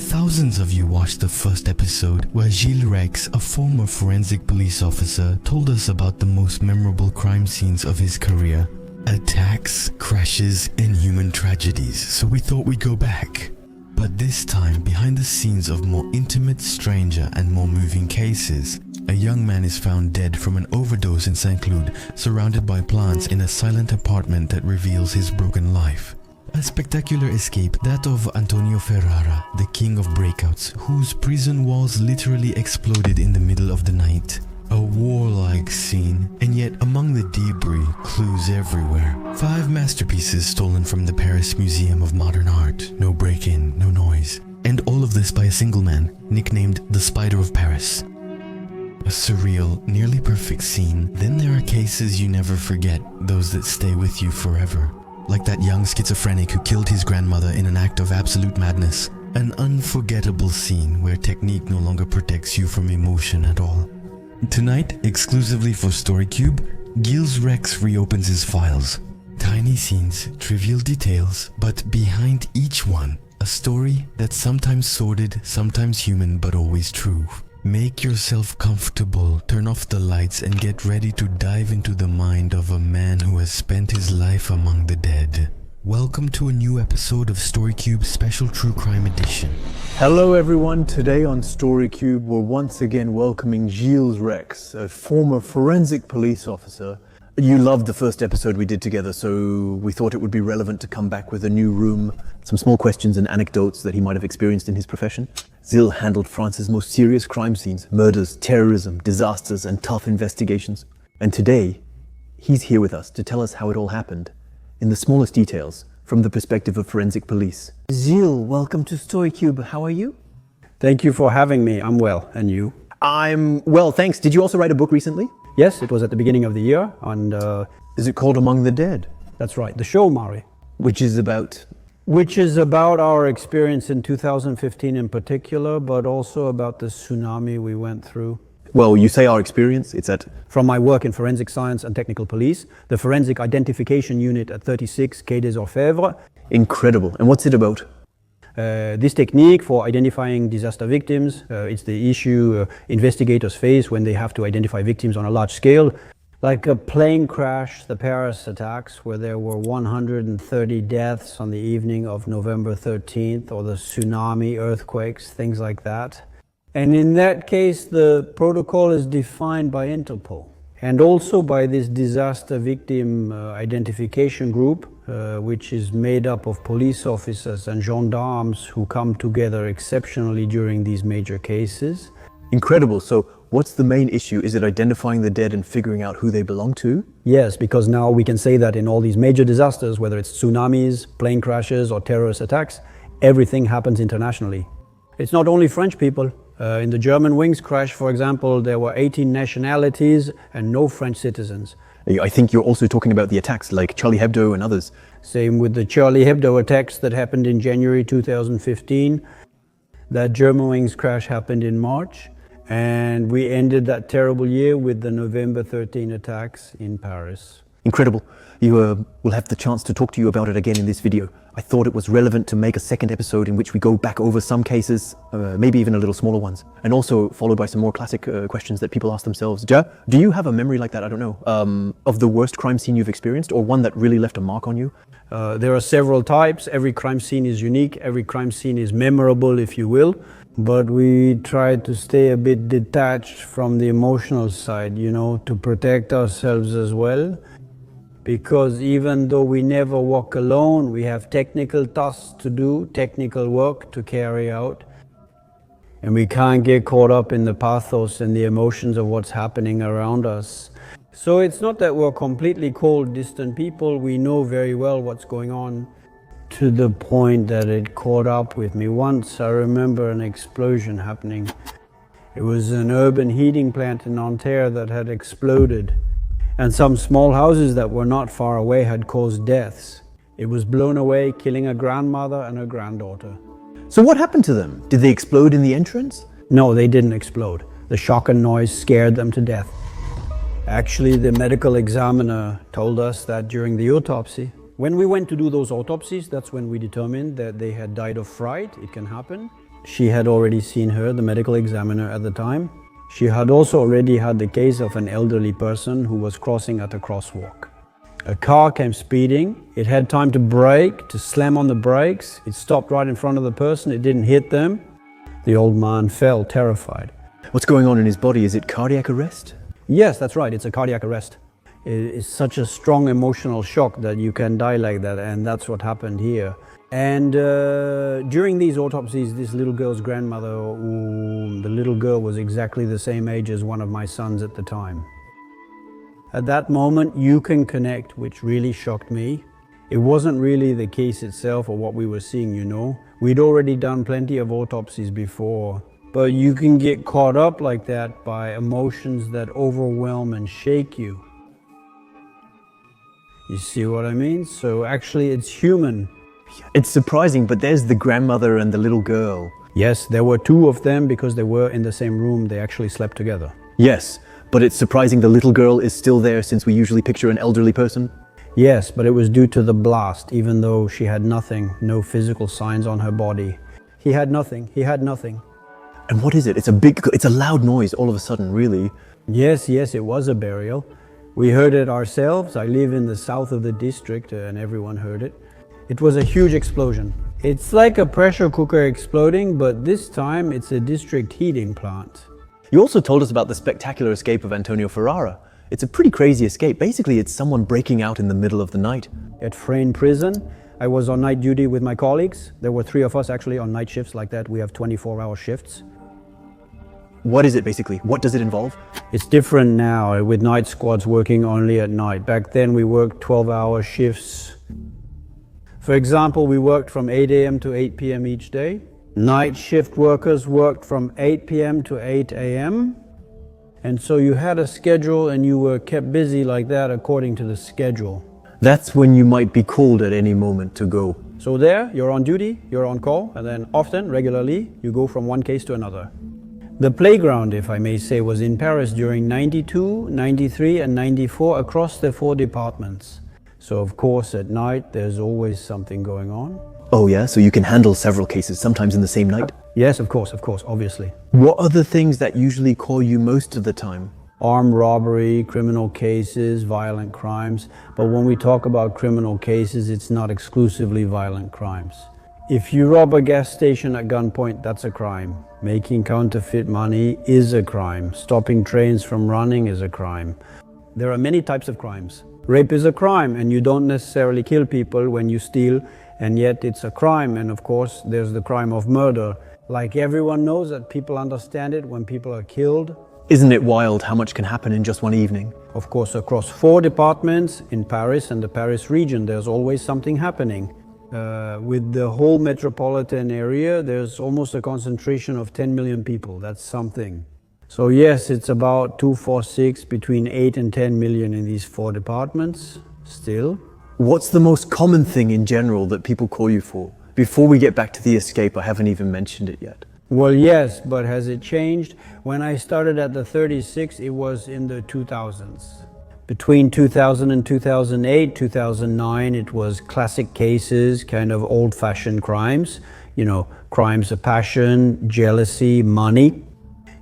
Thousands of you watched the first episode where Gilles Rex, a former forensic police officer, told us about the most memorable crime scenes of his career. Attacks, crashes, and human tragedies, so we thought we'd go back. But this time, behind the scenes of more intimate, stranger, and more moving cases, a young man is found dead from an overdose in Saint-Cloud, surrounded by plants in a silent apartment that reveals his broken life. A spectacular escape, that of Antonio Ferrara, the king of breakouts, whose prison walls literally exploded in the middle of the night. A warlike scene, and yet among the debris, clues everywhere. 5 masterpieces stolen from the Paris Museum of Modern Art. No break-in, no noise. And all of this by a single man, nicknamed the Spider of Paris. A surreal, nearly perfect scene. Then there are cases you never forget, those that stay with you forever. Like that young schizophrenic who killed his grandmother in an act of absolute madness. An unforgettable scene where technique no longer protects you from emotion at all. Tonight, exclusively for StoryCube, Gilles Rex reopens his files. Tiny scenes, trivial details, but behind each one, a story that's sometimes sordid, sometimes human, but always true. Make yourself comfortable, turn off the lights, and get ready to dive into the mind of a man who has spent his life among the dead. Welcome to a new episode of StoryCube Special True Crime Edition. Hello everyone, today on StoryCube we're once again welcoming Gilles Rex, a former forensic police officer. You loved the first episode we did together, so we thought it would be relevant to come back with a new room, some small questions and anecdotes that he might have experienced in his profession. Gilles handled France's most serious crime scenes, murders, terrorism, disasters and tough investigations. And today, he's here with us to tell us how it all happened, in the smallest details, from the perspective of forensic police. Gilles, welcome to StoryCube. How are you? Thank you for having me. I'm well. And you? I'm well, thanks. Did you also write a book recently? Yes, it was at the beginning of the year. And is it called Among the Dead? that's right, the show, Mari. Which is about our experience in 2015 in particular, but also about the tsunami we went through. Well, you say our experience, it's at... From my work in forensic science and technical police, the forensic identification unit at 36 Quai des Orfèvres. Incredible. And what's it about? This technique for identifying disaster victims, it's the issue investigators face when they have to identify victims on a large scale. Like a plane crash, the Paris attacks, where there were 130 deaths on the evening of November 13th, or the tsunami, earthquakes, things like that. And in that case, the protocol is defined by Interpol, and also by this disaster victim identification group, which is made up of police officers and gendarmes who come together exceptionally during these major cases. Incredible. So what's the main issue? Is it identifying the dead and figuring out who they belong to? Yes, because now we can say that in all these major disasters, whether it's tsunamis, plane crashes, or terrorist attacks, everything happens internationally. It's not only French people. In the German Wings crash, for example, there were 18 nationalities and no French citizens. I think you're also talking about the attacks like Charlie Hebdo and others. Same with the Charlie Hebdo attacks that happened in January 2015. That German Wings crash happened in March. And we ended that terrible year with the November 13 attacks in Paris. Incredible. You will have the chance to talk to you about it again in this video. I thought it was relevant to make a second episode in which we go back over some cases, maybe even a little smaller ones, and also followed by some more classic questions that people ask themselves. Do you have a memory like that, I don't know, of the worst crime scene you've experienced, or one that really left a mark on you? There are several types. Every crime scene is unique. Every crime scene is memorable, if you will. But we try to stay a bit detached from the emotional side, to protect ourselves as well. Because even though we never walk alone, we have technical tasks to do, technical work to carry out. And we can't get caught up in the pathos and the emotions of what's happening around us. So it's not that we're completely cold, distant people. We know very well what's going on, to the point that it caught up with me. Once I remember an explosion happening. It was an urban heating plant in Ontario that had exploded. And some small houses that were not far away had caused deaths. It was blown away, killing a grandmother and a granddaughter. So what happened to them? Did they explode in the entrance? No, they didn't explode. The shock and noise scared them to death. Actually, the medical examiner told us that during the autopsy, when we went to do those autopsies, that's when we determined that they had died of fright. It can happen. She had already seen her, the medical examiner at the time. She had also already had the case of an elderly person who was crossing at a crosswalk. A car came speeding. It had time to brake, to slam on the brakes. It stopped right in front of the person. It didn't hit them. The old man fell, terrified. What's going on in his body? Is it cardiac arrest? Yes, that's right. It's a cardiac arrest. It's such a strong emotional shock that you can die like that, and that's what happened here. And during these autopsies, this little girl's grandmother, the little girl was exactly the same age as one of my sons at the time. At that moment, you can connect, which really shocked me. It wasn't really the case itself or what we were seeing, you know. We'd already done plenty of autopsies before, but you can get caught up like that by emotions that overwhelm and shake you. You see what I mean? So actually it's human. It's surprising, but there's the grandmother and the little girl. Yes, there were two of them because they were in the same room. They actually slept together. Yes, but it's surprising the little girl is still there since we usually picture an elderly person. Yes, but it was due to the blast, even though she had nothing, no physical signs on her body. He had nothing. And what is it? It's a loud noise all of a sudden, really. Yes, it was a burial. We heard it ourselves. I live in the south of the district and everyone heard it. It was a huge explosion. It's like a pressure cooker exploding, but this time it's a district heating plant. You also told us about the spectacular escape of Antonio Ferrara. It's a pretty crazy escape. Basically, it's someone breaking out in the middle of the night. At Frayne Prison, I was on night duty with my colleagues. There were 3 of us actually on night shifts like that. We have 24-hour shifts. What is it basically? What does it involve? It's different now with night squads working only at night. Back then we worked 12-hour shifts. For example, we worked from 8 a.m. to 8 p.m. each day. Night shift workers worked from 8 p.m. to 8 a.m. And so you had a schedule and you were kept busy like that according to the schedule. That's when you might be called at any moment to go. So there, you're on duty, you're on call, and then often, regularly, you go from one case to another. The playground, if I may say, was in Paris during 92, 93 and 94 across the 4 departments. So of course at night there's always something going on. Oh yeah, so you can handle several cases, sometimes in the same night? Yes, of course, obviously. What are the things that usually call you most of the time? Armed robbery, criminal cases, violent crimes. But when we talk about criminal cases, it's not exclusively violent crimes. If you rob a gas station at gunpoint, that's a crime. Making counterfeit money is a crime. Stopping trains from running is a crime. There are many types of crimes. Rape is a crime, and you don't necessarily kill people when you steal, and yet it's a crime. And of course, there's the crime of murder. Like everyone knows that people understand it when people are killed. Isn't it wild how much can happen in just one evening? Of course, across 4 departments in Paris and the Paris region, there's always something happening. With the whole metropolitan area, there's almost a concentration of 10 million people. That's something. So yes, it's about 2, 4, 6, between 8 and 10 million in these 4 departments, still. What's the most common thing in general that people call you for? Before we get back to the escape, I haven't even mentioned it yet. Well, yes, but has it changed? When I started at the 36, it was in the 2000s. Between 2000 and 2008, 2009, it was classic cases, kind of old-fashioned crimes. You know, crimes of passion, jealousy, money.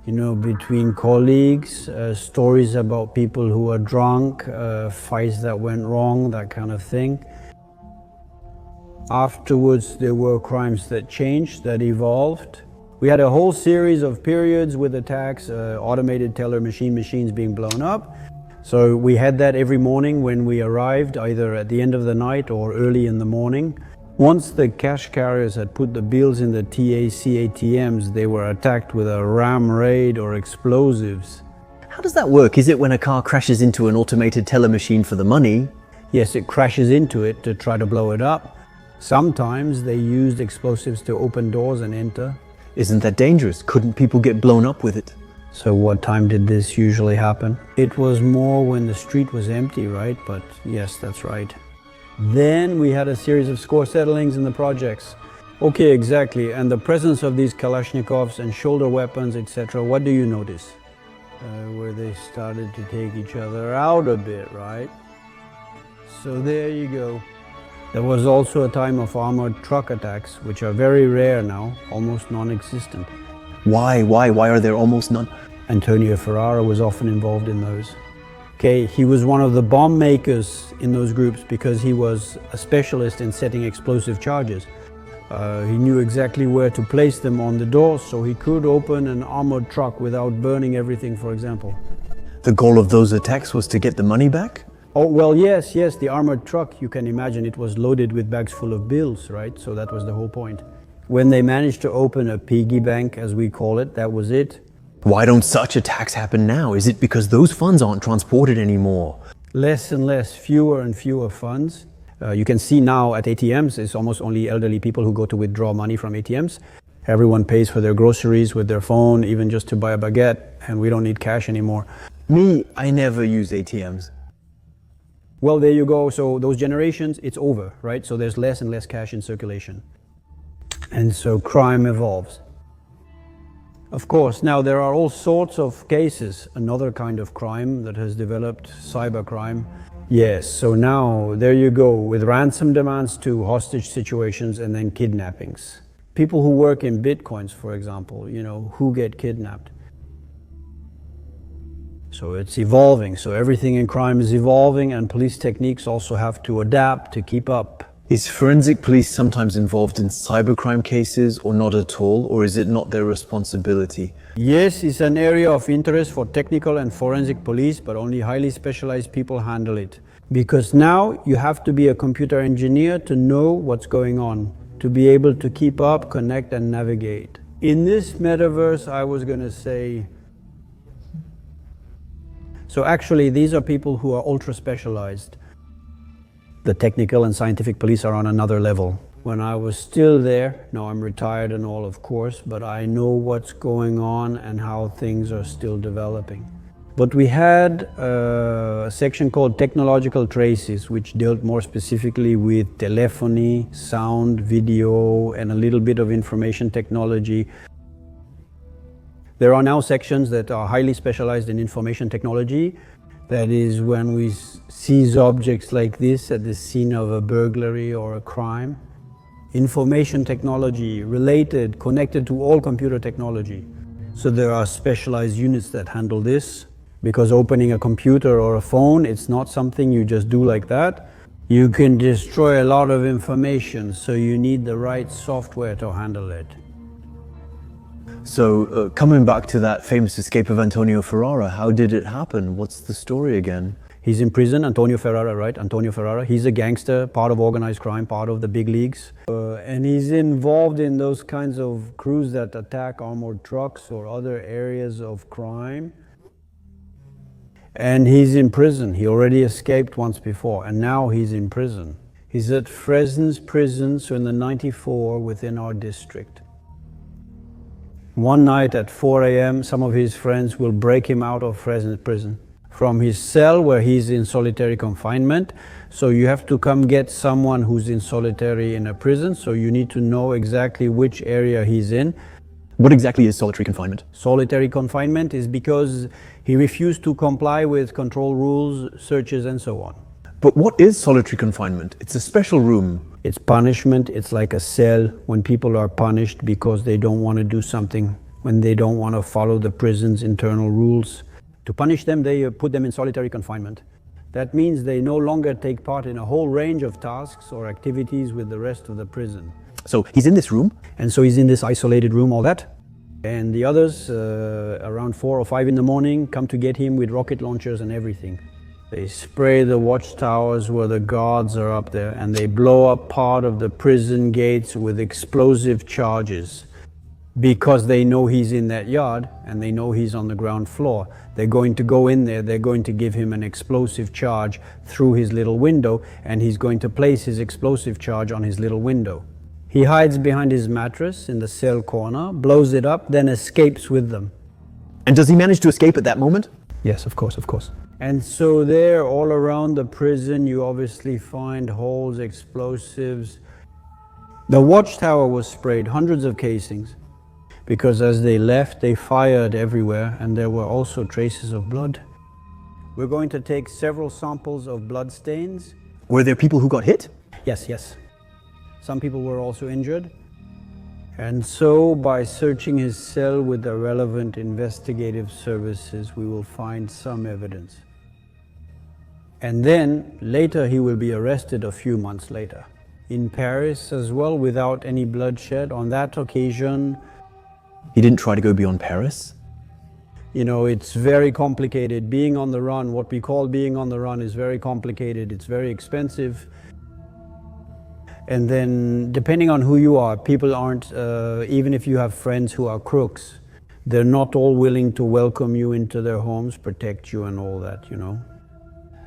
You know, between colleagues, stories about people who are drunk, fights that went wrong, that kind of thing. Afterwards, there were crimes that changed, that evolved. We had a whole series of periods with attacks, automated teller machines being blown up. So we had that every morning when we arrived, either at the end of the night or early in the morning. Once the cash carriers had put the bills in the TAC ATMs, they were attacked with a ram raid or explosives. How does that work? Is it when a car crashes into an automated teller machine for the money? Yes, it crashes into it to try to blow it up. Sometimes they used explosives to open doors and enter. Isn't that dangerous? Couldn't people get blown up with it? So what time did this usually happen? It was more when the street was empty, right? But yes, that's right. Then we had a series of score settlings in the projects. Okay, exactly. And the presence of these Kalashnikovs and shoulder weapons, etc. What do you notice? Where they started to take each other out a bit, right? So there you go. There was also a time of armored truck attacks, which are very rare now, almost non-existent. Why are there almost none? Antonio Ferrara was often involved in those. Okay, he was one of the bomb makers in those groups because he was a specialist in setting explosive charges. He knew exactly where to place them on the doors, so he could open an armored truck without burning everything, for example. The goal of those attacks was to get the money back? Oh, well, yes, the armored truck, you can imagine it was loaded with bags full of bills, right? So that was the whole point. When they managed to open a piggy bank, as we call it, that was it. Why don't such attacks happen now? Is it because those funds aren't transported anymore? Less and less, fewer and fewer funds. You can see now at ATMs, it's almost only elderly people who go to withdraw money from ATMs. Everyone pays for their groceries with their phone, even just to buy a baguette, and we don't need cash anymore. Me, I never use ATMs. Well, there you go. So those generations, it's over, right? So there's less and less cash in circulation. And so crime evolves. Of course, now there are all sorts of cases. Another kind of crime that has developed, cybercrime. Yes, so now there you go, with ransom demands to hostage situations and then kidnappings. People who work in bitcoins, for example, who get kidnapped. So it's evolving. So everything in crime is evolving, and police techniques also have to adapt to keep up. Is forensic police sometimes involved in cybercrime cases or not at all, or is it not their responsibility? Yes, it's an area of interest for technical and forensic police, but only highly specialized people handle it. Because now you have to be a computer engineer to know what's going on, to be able to keep up, connect, and navigate. In this metaverse, I was going to say, so actually these are people who are ultra specialized. The technical and scientific police are on another level. When I was still there, now I'm retired and all, of course, but I know what's going on and how things are still developing. But we had a section called Technological Traces, which dealt more specifically with telephony, sound, video, and a little bit of information technology. There are now sections that are highly specialized in information technology. That is when we seize objects like this at the scene of a burglary or a crime. Information technology related, connected to all computer technology. So there are specialized units that handle this, because opening a computer or a phone, it's not something you just do like that. You can destroy a lot of information, so you need the right software to handle it. So, coming back to that famous escape of Antonio Ferrara, how did it happen? What's the story again? He's in prison, Antonio Ferrara, right? Antonio Ferrara. He's a gangster, part of organized crime, part of the big leagues. And he's involved in those kinds of crews that attack armored trucks or other areas of crime. And he's in prison. He already escaped once before, and now he's in prison. He's at Fresnes prison, so in the 94 within our district. One night at 4 a.m., some of his friends will break him out of Fresnes prison from his cell where he's in solitary confinement. So you have to come get someone who's in solitary in a prison, so you need to know exactly which area he's in. What exactly is solitary confinement? Solitary confinement is because he refused to comply with control rules, searches, and so on. But what is solitary confinement? It's a special room. It's punishment. It's like a cell when people are punished because they don't want to do something, when they don't want to follow the prison's internal rules. To punish them, they put them in solitary confinement. That means they no longer take part in a whole range of tasks or activities with the rest of the prison. So he's in this room? And so he's in this isolated room, all that. And the others, around 4 or 5 in the morning, come to get him with rocket launchers and everything. They spray the watchtowers where the guards are up there, and they blow up part of the prison gates with explosive charges. Because they know he's in that yard, and they know he's on the ground floor. They're going to go in there, they're going to give him an explosive charge through his little window, and he's going to place his explosive charge on his little window. He hides behind his mattress in the cell corner, blows it up, then escapes with them. And does he manage to escape at that moment? Yes, of course, of course. And so there, all around the prison, you obviously find holes, explosives. The watchtower was sprayed, hundreds of casings, because as they left, they fired everywhere, and there were also traces of blood. We're going to take several samples of blood stains. Were there people who got hit? Yes. Some people were also injured. And so, by searching his cell with the relevant investigative services, we will find some evidence. And then, later, he will be arrested a few months later. In Paris as well, without any bloodshed. On that occasion, He didn't try to go beyond Paris? you know, it's very complicated. Being on the run, what we call being on the run, is very complicated. It's very expensive. And then, depending on who you are, people aren't, even if you have friends who are crooks, they're not all willing to welcome you into their homes, protect you and all that, you know.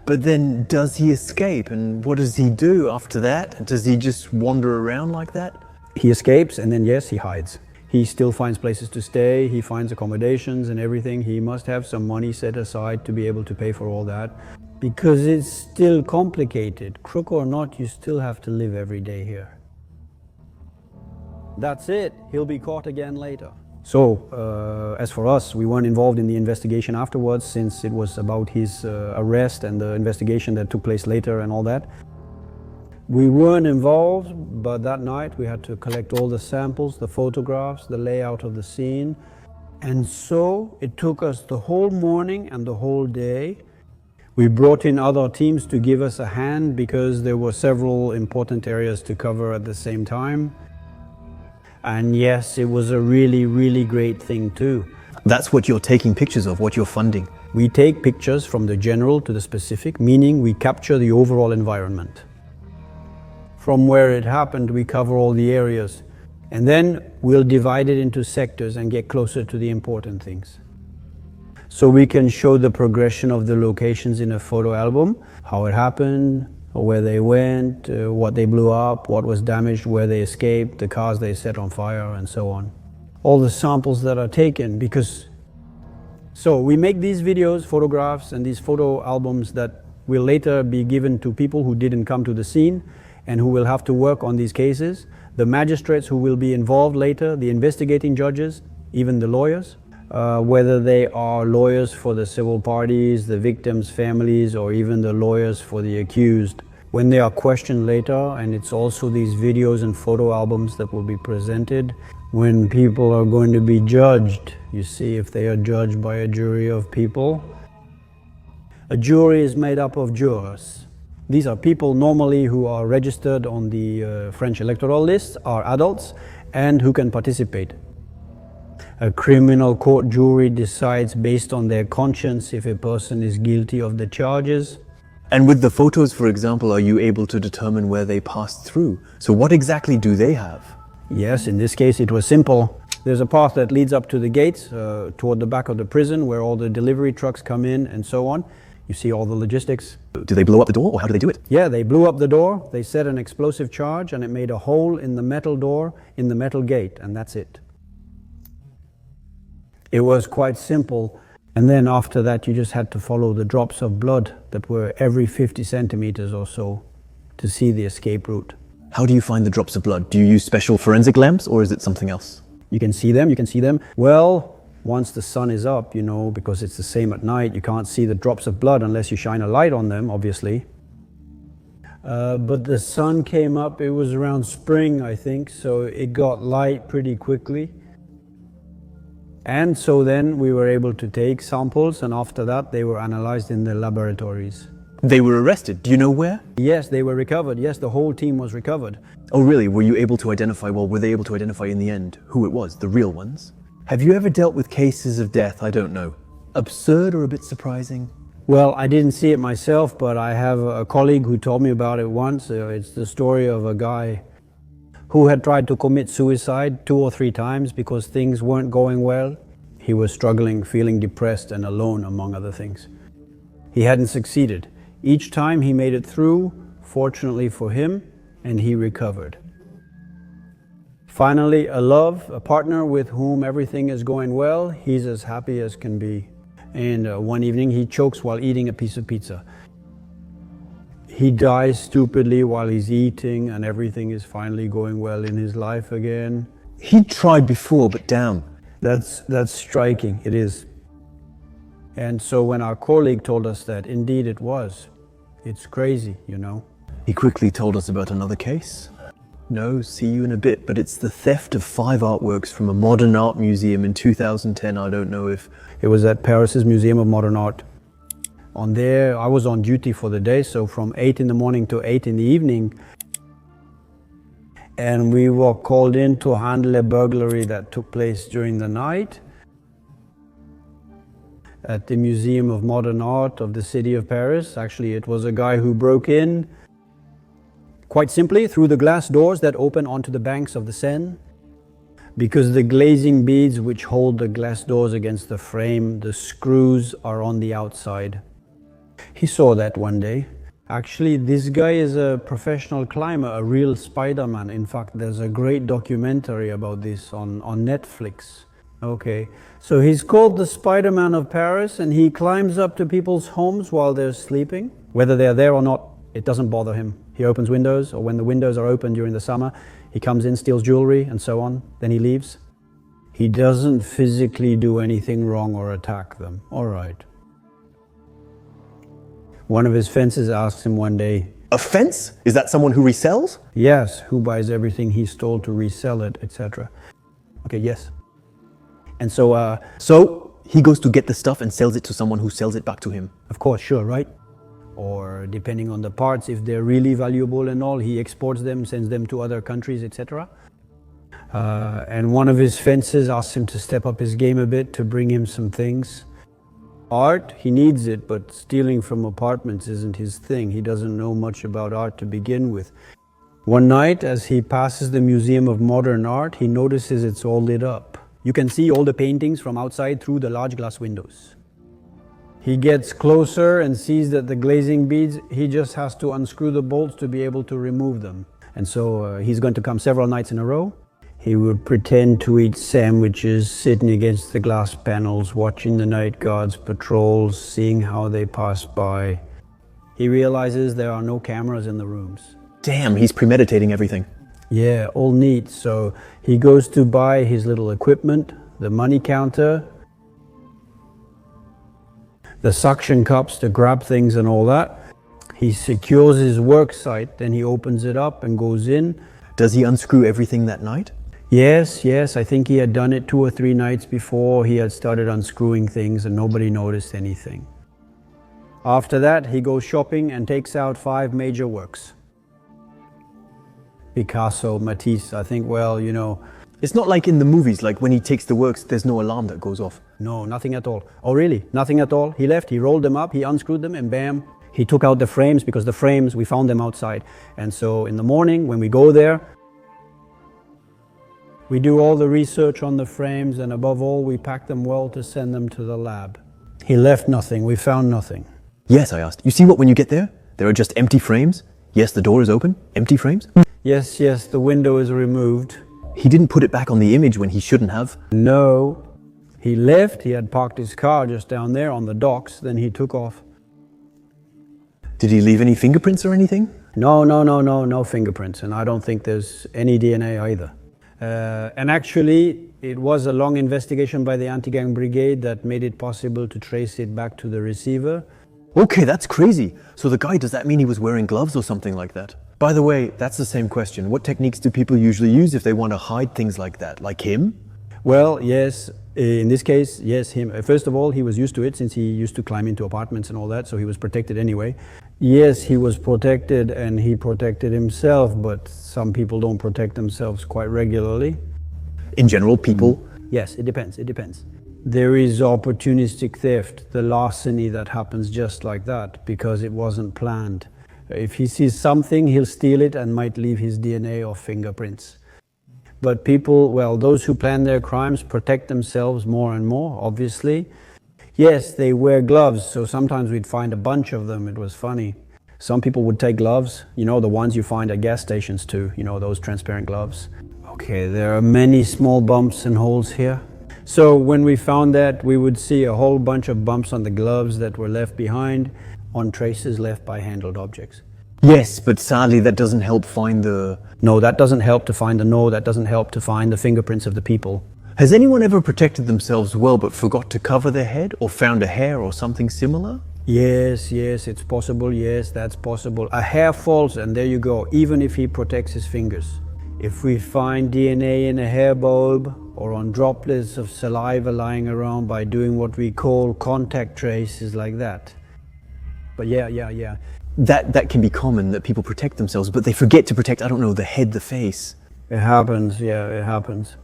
But then does he escape, and what does he do after that? Does he just wander around like that? He escapes, and then yes, he hides. He still finds places to stay, he finds accommodations and everything. He must have some money set aside to be able to pay for all that. Because it's still complicated. Crook or not, you still have to live every day here. That's it. He'll be caught again later. So, as for us, we weren't involved in the investigation afterwards, since it was about his arrest and the investigation that took place later and all that. We weren't involved, but that night we had to collect all the samples, the photographs, the layout of the scene. And so it took us the whole morning and the whole day. We brought in other teams to give us a hand because there were several important areas to cover at the same time. And yes, it was a really, really great thing too. That's what you're taking pictures of, what you're funding. We take pictures from the general to the specific, meaning we capture the overall environment. From where it happened, we cover all the areas. And then we'll divide it into sectors and get closer to the important things. So we can show the progression of the locations in a photo album, how it happened, where they went, what they blew up, what was damaged, where they escaped, the cars they set on fire, and so on. All the samples that are taken, because... So we make these videos, photographs, and these photo albums that will later be given to people who didn't come to the scene and who will have to work on these cases, the magistrates who will be involved later, the investigating judges, even the lawyers. Whether they are lawyers for the civil parties, the victims' families, or even the lawyers for the accused. When they are questioned later, and it's also these videos and photo albums that will be presented, when people are going to be judged, you see, if they are judged by a jury of people. A jury is made up of jurors. These are people normally who are registered on the French electoral list, are adults, and who can participate. A criminal court jury decides based on their conscience if a person is guilty of the charges. And with the photos, for example, are you able to determine where they passed through? So what exactly do they have? Yes, in this case it was simple. There's a path that leads up to the gates, toward the back of the prison, where all the delivery trucks come in and so on. You see all the logistics. Do they blow up the door, or how do they do it? Yeah, they blew up the door, they set an explosive charge, and it made a hole in the metal door, in the metal gate, and that's it. It was quite simple, and then after that you just had to follow the drops of blood that were every 50 centimeters or so to see the escape route. How do you find the drops of blood? Do you use special forensic lamps, or is it something else? You can see them. Well, once the sun is up, you know, because it's the same at night, you can't see the drops of blood unless you shine a light on them, obviously. But the sun came up, it was around spring, I think, so it got light pretty quickly. And so then we were able to take samples, and after that they were analyzed in the laboratories. They were arrested. Do you know where? Yes, they were recovered. Yes, the whole team was recovered. Oh, really? Were you able to identify, were they able to identify in the end who it was, the real ones? Have you ever dealt with cases of death, I don't know, absurd or a bit surprising? Well, I didn't see it myself, but I have a colleague who told me about it once. It's the story of a guy who had tried to commit suicide 2 or 3 times because things weren't going well. He was struggling, feeling depressed and alone, among other things. He hadn't succeeded. Each time he made it through, fortunately for him, and he recovered. Finally, a partner with whom everything is going well, he's as happy as can be. And one evening he chokes while eating a piece of pizza. He dies stupidly while he's eating, and everything is finally going well in his life again. He tried before, but damn. That's striking, it is. And so when our colleague told us that, indeed it was. It's crazy, you know. He quickly told us about another case. No, see you in a bit, but it's the theft of 5 artworks from a modern art museum in 2010. I don't know if... It was at Paris's Museum of Modern Art. On there, I was on duty for the day, so from 8 in the morning to 8 in the evening. And we were called in to handle a burglary that took place during the night at the Museum of Modern Art of the city of Paris. Actually, it was a guy who broke in, quite simply, through the glass doors that open onto the banks of the Seine. Because the glazing beads which hold the glass doors against the frame, the screws are on the outside. He saw that one day. Actually, this guy is a professional climber, a real Spider-Man. In fact, there's a great documentary about this on Netflix. Okay, so he's called the Spider-Man of Paris, and he climbs up to people's homes while they're sleeping. Whether they're there or not, it doesn't bother him. He opens windows, or when the windows are open during the summer, he comes in, steals jewelry, and so on. Then he leaves. He doesn't physically do anything wrong or attack them. All right. One of his fences asks him one day, A fence? Is that someone who resells? yes, who buys everything he stole to resell it, etc. Okay, yes. And so he goes to get the stuff and sells it to someone who sells it back to him. of course, sure, right? Or depending on the parts, if they're really valuable and all, he exports them, sends them to other countries, etc. And one of his fences asks him to step up his game a bit to bring him some things. Art, he needs it, but stealing from apartments isn't his thing. He doesn't know much about art to begin with. One night, as he passes the Museum of Modern Art, he notices it's all lit up. You can see all the paintings from outside through the large glass windows. He gets closer and sees that the glazing beads, he just has to unscrew the bolts to be able to remove them. And so he's going to come several nights in a row. He would pretend to eat sandwiches, sitting against the glass panels, watching the night guards patrols, seeing how they pass by. He realizes there are no cameras in the rooms. Damn, he's premeditating everything. Yeah, all neat. So he goes to buy his little equipment, the money counter, the suction cups to grab things and all that. He secures his work site, then he opens it up and goes in. Does he unscrew everything that night? Yes, I think he had done it 2 or 3 nights before. He had started unscrewing things and nobody noticed anything. After that, he goes shopping and takes out 5 major works. Picasso, Matisse, I think, well, you know. It's not like in the movies, like when he takes the works, there's no alarm that goes off. No, nothing at all. Oh, really? Nothing at all? He left, he rolled them up, he unscrewed them, and bam, he took out the frames, because the frames, we found them outside. And so in the morning, when we go there, we do all the research on the frames, and above all, we pack them well to send them to the lab. He left nothing, we found nothing. Yes, I asked. You see what when you get there? There are just empty frames. Yes, the door is open. Empty frames. Yes, the window is removed. He didn't put it back on the image when he shouldn't have. No. He left, he had parked his car just down there on the docks, then he took off. Did he leave any fingerprints or anything? No fingerprints, and I don't think there's any DNA either. And actually, it was a long investigation by the anti-gang brigade that made it possible to trace it back to the receiver. Okay, that's crazy. So the guy, does that mean he was wearing gloves or something like that? By the way, that's the same question. What techniques do people usually use if they want to hide things like that? Like him? Well, yes. In this case, yes, him. First of all, he was used to it since he used to climb into apartments and all that, so he was protected anyway. Yes, he was protected and he protected himself, but some people don't protect themselves quite regularly. In general, people? Yes, it depends. There is opportunistic theft, the larceny that happens just like that because it wasn't planned. If he sees something, he'll steal it and might leave his DNA or fingerprints. But people, well, those who plan their crimes protect themselves more and more, obviously. Yes, they wear gloves, so sometimes we'd find a bunch of them. It was funny. Some people would take gloves, you know, the ones you find at gas stations too, you know, those transparent gloves. Okay, there are many small bumps and holes here. So when we found that, we would see a whole bunch of bumps on the gloves that were left behind on traces left by handled objects. Yes, but sadly that doesn't help find the... No, that doesn't help to find that doesn't help to find the fingerprints of the people. Has anyone ever protected themselves well but forgot to cover their head or found a hair or something similar? Yes, yes, it's possible. Yes, that's possible. A hair falls and there you go, even if he protects his fingers. If we find DNA in a hair bulb or on droplets of saliva lying around by doing what we call contact traces like that. But yeah. That can be common, that people protect themselves, but they forget to protect, I don't know, the head, the face. It happens, yeah, it happens.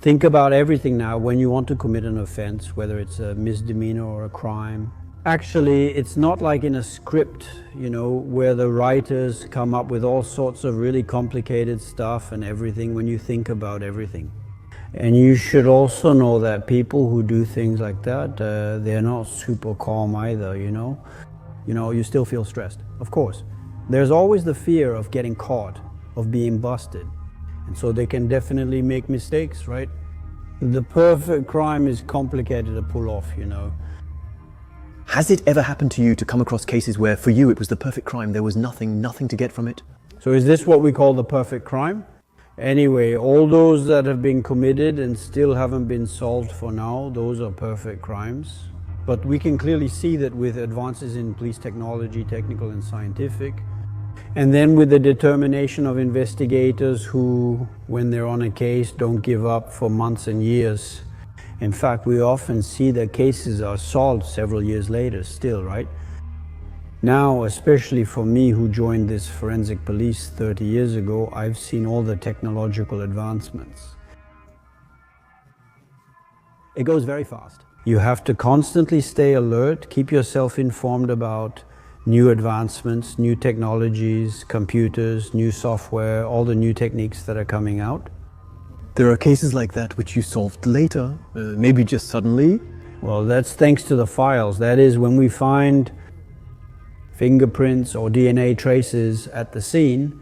Think about everything now when you want to commit an offense, whether it's a misdemeanor or a crime. Actually, it's not like in a script, you know, where the writers come up with all sorts of really complicated stuff and everything when you think about everything. And you should also know that people who do things like that, they're not super calm either, you know. You still feel stressed, of course. There's always the fear of getting caught, of being busted. And so they can definitely make mistakes, right? The perfect crime is complicated to pull off, you know. Has it ever happened to you to come across cases where for you it was the perfect crime, there was nothing to get from it? So is this what we call the perfect crime? Anyway, all those that have been committed and still haven't been solved for now, those are perfect crimes. But we can clearly see that with advances in police technology, technical and scientific, and then with the determination of investigators who, when they're on a case, don't give up for months and years. In fact, we often see that cases are solved several years later still, right? Now, especially for me who joined this forensic police 30 years ago, I've seen all the technological advancements. It goes very fast. You have to constantly stay alert, keep yourself informed about new advancements, new technologies, computers, new software, all the new techniques that are coming out. There are cases like that which you solved later, maybe just suddenly. Well, that's thanks to the files. That is, when we find fingerprints or DNA traces at the scene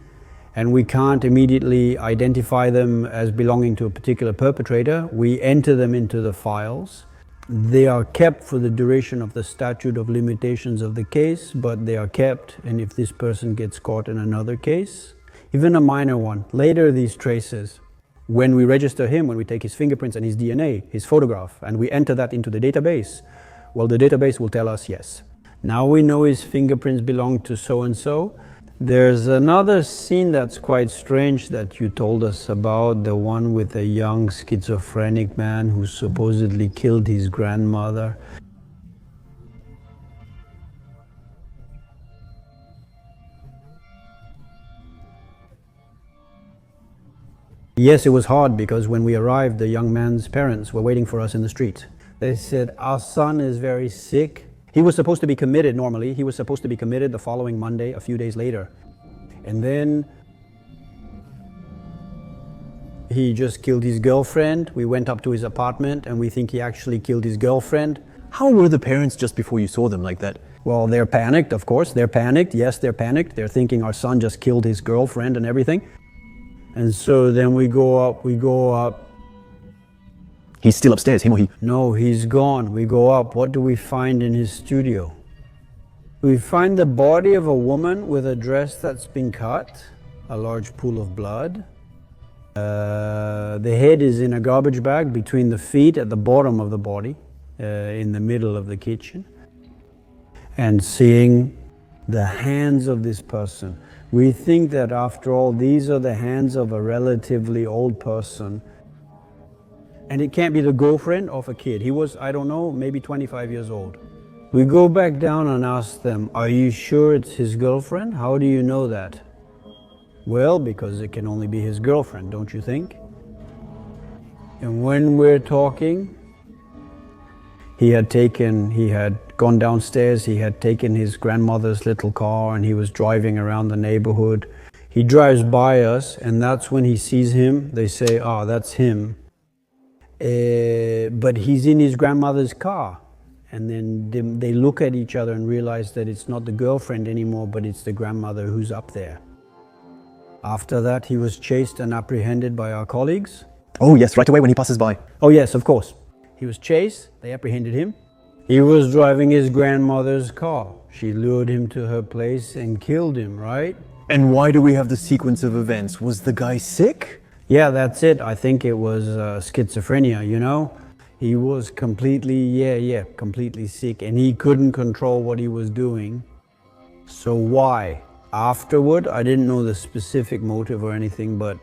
and we can't immediately identify them as belonging to a particular perpetrator, we enter them into the files. They are kept for the duration of the statute of limitations of the case, but they are kept, and if this person gets caught in another case, even a minor one, later these traces, when we register him, when we take his fingerprints and his DNA, his photograph, and we enter that into the database, well, the database will tell us yes. Now we know his fingerprints belong to so-and-so. There's another scene that's quite strange that you told us about, the one with a young schizophrenic man who supposedly killed his grandmother. Yes, it was hard because when we arrived, the young man's parents were waiting for us in the street. They said, "Our son is very sick." He was supposed to be committed normally. He was supposed to be committed the following Monday, a few days later. And then he just killed his girlfriend. We went up to his apartment and we think he actually killed his girlfriend. How were the parents just before you saw them like that? Well, they're panicked, of course. They're panicked. Yes, they're panicked. They're thinking our son just killed his girlfriend and everything. And so then we go up. He's still upstairs, him or he? No, he's gone. We go up. What do we find in his studio? We find the body of a woman with a dress that's been cut, a large pool of blood. The head is in a garbage bag between the feet at the bottom of the body, in the middle of the kitchen. And seeing the hands of this person. We think that after all, these are the hands of a relatively old person. And it can't be the girlfriend of a kid. He was, I don't know, maybe 25 years old. We go back down and ask them, "Are you sure it's his girlfriend? How do you know that?" Well, because it can only be his girlfriend, don't you think? And when we're talking, he had gone downstairs, he had taken his grandmother's little car and he was driving around the neighborhood. He drives by us and that's when he sees him. They say, "Ah, that's him." But he's in his grandmother's car. And then they look at each other and realize that it's not the girlfriend anymore, but it's the grandmother who's up there. After that, he was chased and apprehended by our colleagues. Oh yes, right away when he passes by. Oh yes, of course. He was chased, they apprehended him. He was driving his grandmother's car. She lured him to her place and killed him, right? And why do we have the sequence of events? Was the guy sick? Yeah, that's it. I think it was schizophrenia, you know? He was completely, completely sick, and he couldn't control what he was doing. So why? Afterward, I didn't know the specific motive or anything, but...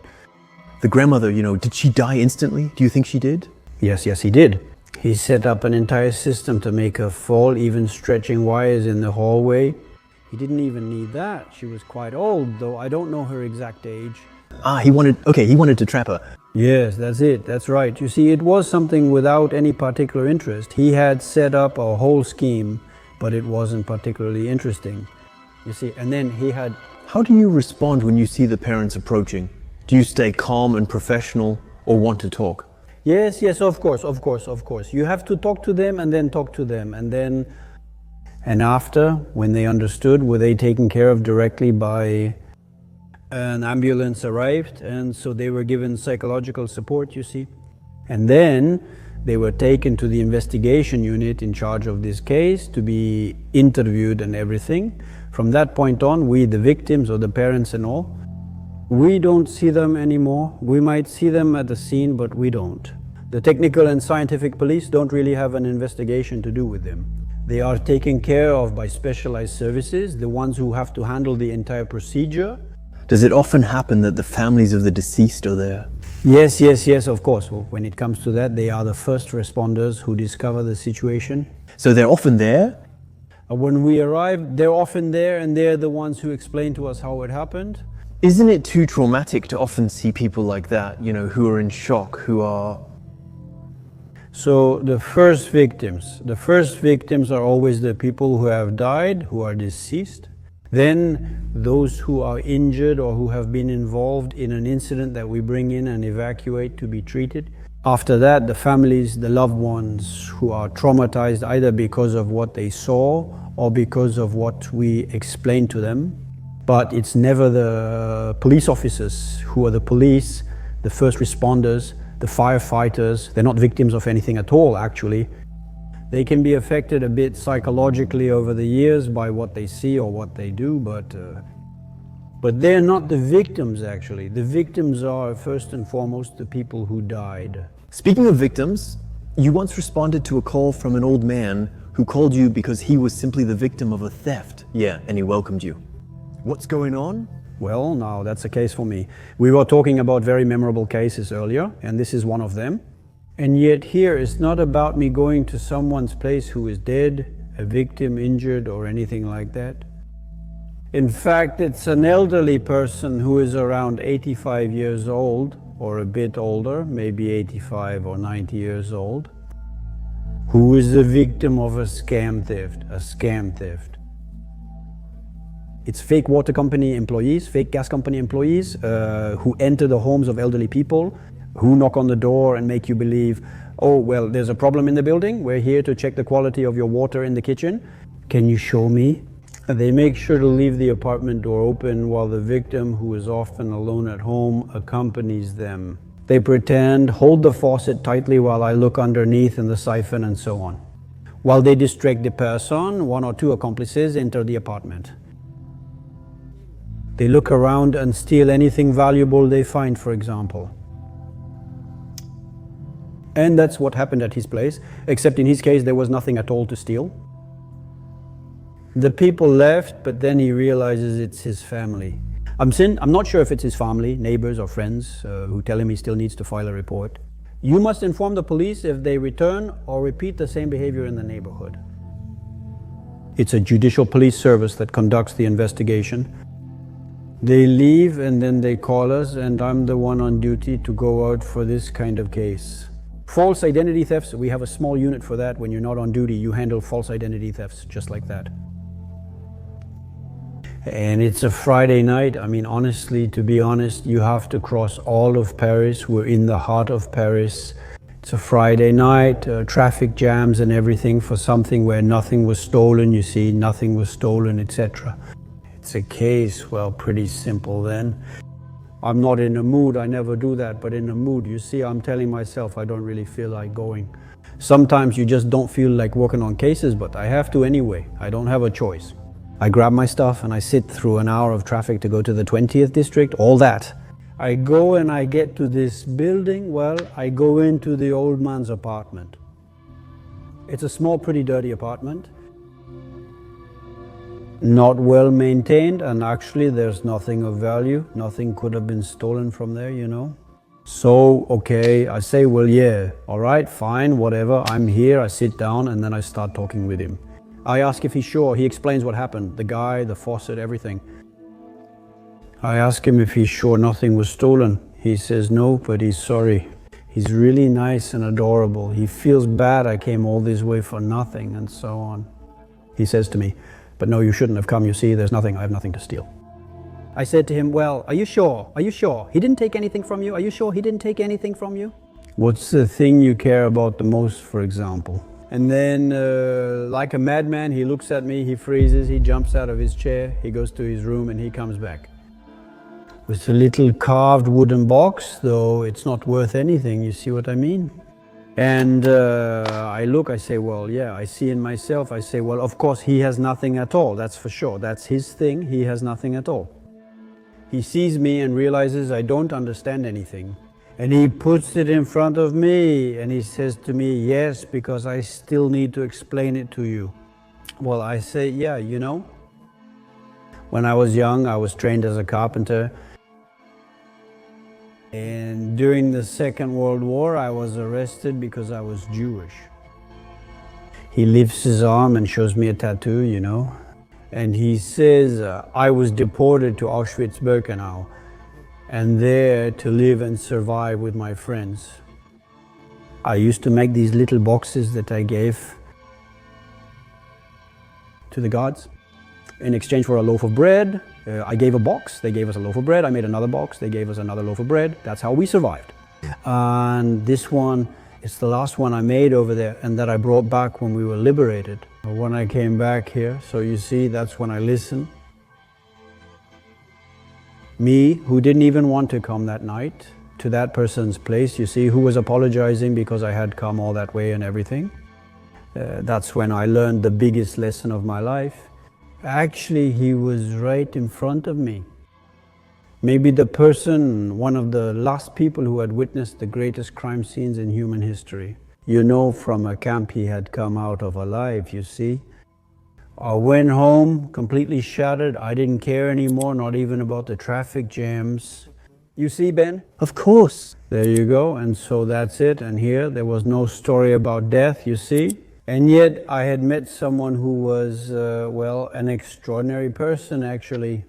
The grandmother, did she die instantly? Do you think she did? Yes, he did. He set up an entire system to make her fall, even stretching wires in the hallway. He didn't even need that. She was quite old, though I don't know her exact age. He wanted to trap her. Yes, that's it. That's right. You see, it was something without any particular interest. He had set up a whole scheme, but it wasn't particularly interesting. You see, and then he had... How do you respond when you see the parents approaching? Do you stay calm and professional or want to talk? Yes, of course. You have to talk to them and then talk to them. And after, when they understood, were they taken care of directly by an ambulance arrived, and so they were given psychological support, you see. And then they were taken to the investigation unit in charge of this case to be interviewed and everything. From that point on, we, the victims or the parents and all, we don't see them anymore. We might see them at the scene, but we don't. The technical and scientific police don't really have an investigation to do with them. They are taken care of by specialized services, the ones who have to handle the entire procedure. Does it often happen that the families of the deceased are there? Yes, of course. Well, when it comes to that, they are the first responders who discover the situation. So they're often there? When we arrive, they're often there, and they're the ones who explain to us how it happened. Isn't it too traumatic to often see people like that, who are in shock, who are... So the first victims are always the people who have died, who are deceased. Then those who are injured or who have been involved in an incident that we bring in and evacuate to be treated. After that, the families, the loved ones who are traumatized either because of what they saw or because of what we explained to them. But it's never the police officers who are the police, the first responders, the firefighters. They're not victims of anything at all, actually. They can be affected a bit psychologically over the years by what they see or what they do, but they're not the victims, actually. The victims are, first and foremost, the people who died. Speaking of victims, you once responded to a call from an old man who called you because he was simply the victim of a theft. Yeah, and he welcomed you. What's going on? Well, now that's a case for me. We were talking about very memorable cases earlier, and this is one of them. And yet here it's not about me going to someone's place who is dead, a victim, injured, or anything like that. In fact, it's an elderly person who is around 85 years old, or a bit older, maybe 85 or 90 years old, who is the victim of a scam theft. It's fake water company employees, fake gas company employees who enter the homes of elderly people, who knock on the door and make you believe, oh, well, there's a problem in the building. We're here to check the quality of your water in the kitchen. Can you show me? And they make sure to leave the apartment door open while the victim, who is often alone at home, accompanies them. They pretend, hold the faucet tightly while I look underneath in the siphon and so on. While they distract the person, one or two accomplices enter the apartment. They look around and steal anything valuable they find, for example. And that's what happened at his place, except in his case there was nothing at all to steal. The people left, but then he realizes it's his family. I'm not sure if it's his family, neighbors or friends who tell him he still needs to file a report. You must inform the police if they return or repeat the same behavior in the neighborhood. It's a judicial police service that conducts the investigation. They leave and then they call us, and I'm the one on duty to go out for this kind of case. False identity thefts, we have a small unit for that. When you're not on duty, you handle false identity thefts just like that. And it's a Friday night. I mean, honestly, to be honest, you have to cross all of Paris. We're in the heart of Paris. It's a Friday night, traffic jams and everything for something where nothing was stolen, you see, nothing was stolen, etc. It's a case, well, pretty simple then. I'm not in a mood, I never do that, but in a mood, you see, I'm telling myself I don't really feel like going. Sometimes you just don't feel like working on cases, but I have to anyway. I don't have a choice. I grab my stuff and I sit through an hour of traffic to go to the 20th district, all that. I go and I get to this building, well, I go into the old man's apartment. It's a small, pretty dirty apartment. Not well maintained, and actually there's nothing of value. Nothing could have been stolen from there, you know. So, okay, I say, well, yeah, all right, fine, whatever. I'm here, I sit down, and then I start talking with him. I ask if he's sure. He explains what happened, the guy, the faucet, everything. I ask him if he's sure nothing was stolen. He says no, but he's sorry. He's really nice and adorable. He feels bad I came all this way for nothing, and so on. He says to me, but no, you shouldn't have come, you see, there's nothing, I have nothing to steal. I said to him, well, are you sure? Are you sure? He didn't take anything from you? Are you sure he didn't take anything from you? What's the thing you care about the most, for example? And then, like a madman, he looks at me, he freezes, he jumps out of his chair, he goes to his room and he comes back. With a little carved wooden box, though it's not worth anything, you see what I mean? And I look, I say, well, yeah, I see in myself, I say, well, of course, he has nothing at all, that's for sure. That's his thing, he has nothing at all. He sees me and realizes I don't understand anything. And he puts it in front of me and he says to me, yes, because I still need to explain it to you. Well, I say, yeah, you know, when I was young, I was trained as a carpenter. And during the Second World War, I was arrested because I was Jewish. He lifts his arm and shows me a tattoo, you know. And he says, I was deported to Auschwitz-Birkenau and there to live and survive with my friends. I used to make these little boxes that I gave to the guards. In exchange for a loaf of bread, I gave a box, they gave us a loaf of bread, I made another box, they gave us another loaf of bread. That's how we survived. And this one, it's the last one I made over there and that I brought back when we were liberated. When I came back here, so you see, that's when I listened. Me, who didn't even want to come that night to that person's place, you see, who was apologizing because I had come all that way and everything. That's when I learned the biggest lesson of my life. Actually, he was right in front of me. Maybe the person, one of the last people who had witnessed the greatest crime scenes in human history. You know, from a camp he had come out of alive, you see. I went home completely shattered. I didn't care anymore, not even about the traffic jams. You see, Ben? Of course. There you go, and so that's it. And here, there was no story about death, you see. And yet, I had met someone who was, well, an extraordinary person, actually.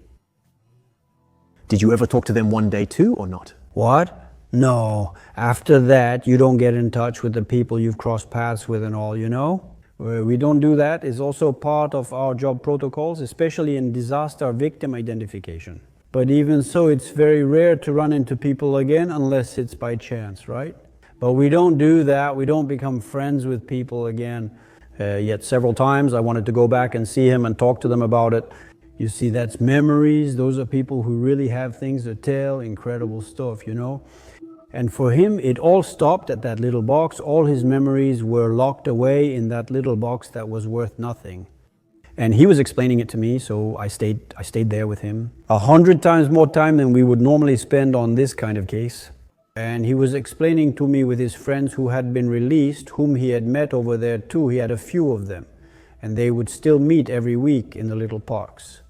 Did you ever talk to them one day too, or not? What? No. After that, you don't get in touch with the people you've crossed paths with and all, you know? We don't do that. It's also part of our job protocols, especially in disaster victim identification. But even so, it's very rare to run into people again unless it's by chance, right? But we don't do that. We don't become friends with people again. Yet several times I wanted to go back and see him and talk to them about it. You see, that's memories. Those are people who really have things to tell, incredible stuff, you know? And for him, it all stopped at that little box. All his memories were locked away in that little box that was worth nothing. And he was explaining it to me, so I stayed there with him. 100 times more time than we would normally spend on this kind of case. And he was explaining to me with his friends who had been released, whom he had met over there too. He had a few of them. And they would still meet every week in the little parks.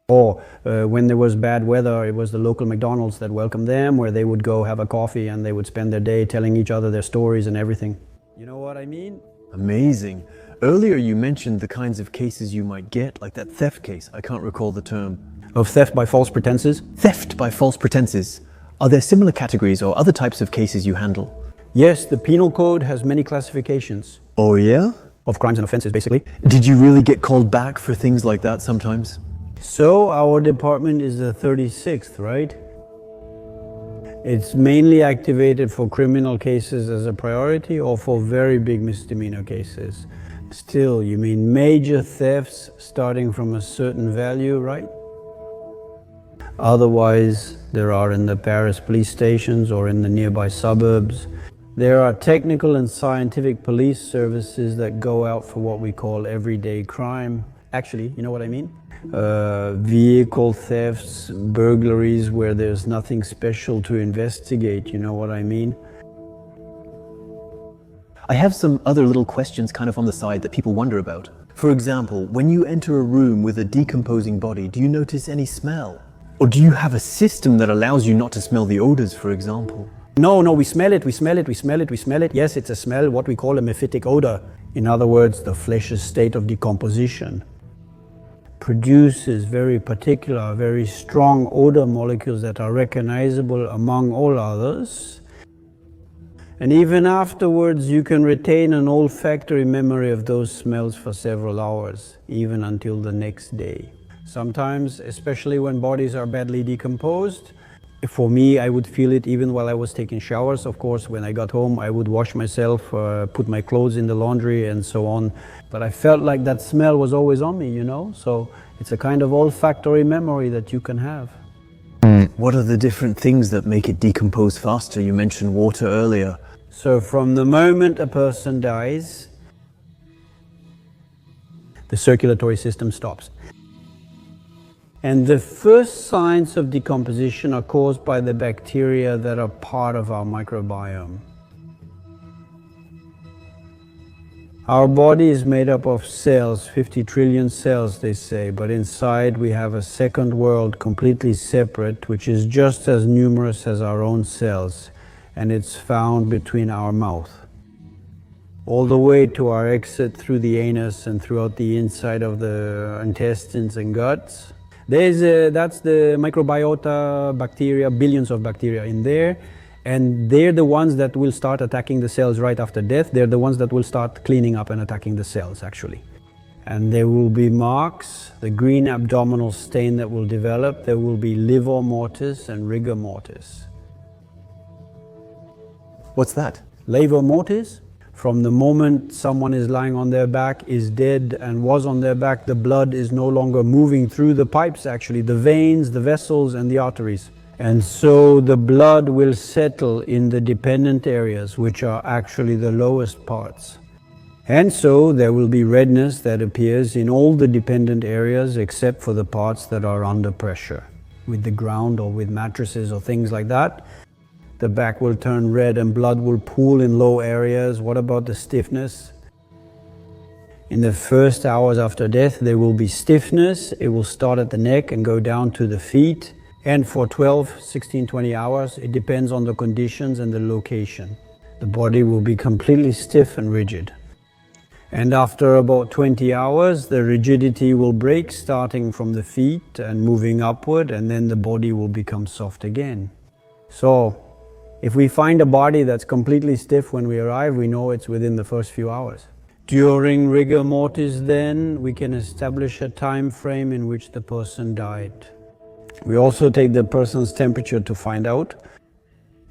Or when there was bad weather, it was the local McDonald's that welcomed them, where they would go have a coffee and they would spend their day telling each other their stories and everything. You know what I mean? Amazing. Earlier you mentioned the kinds of cases you might get, like that theft case. I can't recall the term. Of theft by false pretenses? Theft by false pretenses. Are there similar categories or other types of cases you handle? Yes, the penal code has many classifications. Oh yeah? Of crimes and offenses, basically. Did you really get called back for things like that sometimes? So our department is the 36th, right? It's mainly activated for criminal cases as a priority or for very big misdemeanor cases. Still, you mean major thefts starting from a certain value, right? Otherwise, there are in the Paris police stations or in the nearby suburbs. There are technical and scientific police services that go out for what we call everyday crime. Actually, you know what I mean? Vehicle thefts, burglaries where there's nothing special to investigate, you know what I mean? I have some other little questions kind of on the side that people wonder about. For example, when you enter a room with a decomposing body, do you notice any smell? Or do you have a system that allows you not to smell the odors, for example? No, we smell it. Yes, it's a smell, what we call a mephitic odor. In other words, the flesh's state of decomposition produces very particular, very strong odor molecules that are recognizable among all others. And even afterwards, you can retain an olfactory memory of those smells for several hours, even until the next day. Sometimes, especially when bodies are badly decomposed, for me, I would feel it even while I was taking showers. Of course, when I got home, I would wash myself, put my clothes in the laundry and so on. But I felt like that smell was always on me, you know? So it's a kind of olfactory memory that you can have. What are the different things that make it decompose faster? You mentioned water earlier. So from the moment a person dies, the circulatory system stops. And the first signs of decomposition are caused by the bacteria that are part of our microbiome. Our body is made up of cells, 50 trillion cells they say, but inside we have a second world completely separate, which is just as numerous as our own cells, and it's found between our mouth, all the way to our exit through the anus and throughout the inside of the intestines and guts. That's the microbiota bacteria, billions of bacteria in there, and they're the ones that will start attacking the cells right after death. They're the ones that will start cleaning up and attacking the cells, actually. And there will be marks, the green abdominal stain that will develop. There will be livor mortis and rigor mortis. What's that? Livor mortis. From the moment someone is lying on their back, is dead and was on their back, the blood is no longer moving through the pipes, actually, the veins, the vessels and the arteries. And so the blood will settle in the dependent areas, which are actually the lowest parts. And so there will be redness that appears in all the dependent areas except for the parts that are under pressure, with the ground or with mattresses or things like that. The back will turn red and blood will pool in low areas. What about the stiffness? In the first hours after death, there will be stiffness. It will start at the neck and go down to the feet. And for 12, 16, 20 hours, it depends on the conditions and the location. The body will be completely stiff and rigid. And after about 20 hours, the rigidity will break, starting from the feet and moving upward, and then the body will become soft again. So, if we find a body that's completely stiff when we arrive, we know it's within the first few hours. During rigor mortis, then, we can establish a time frame in which the person died. We also take the person's temperature to find out,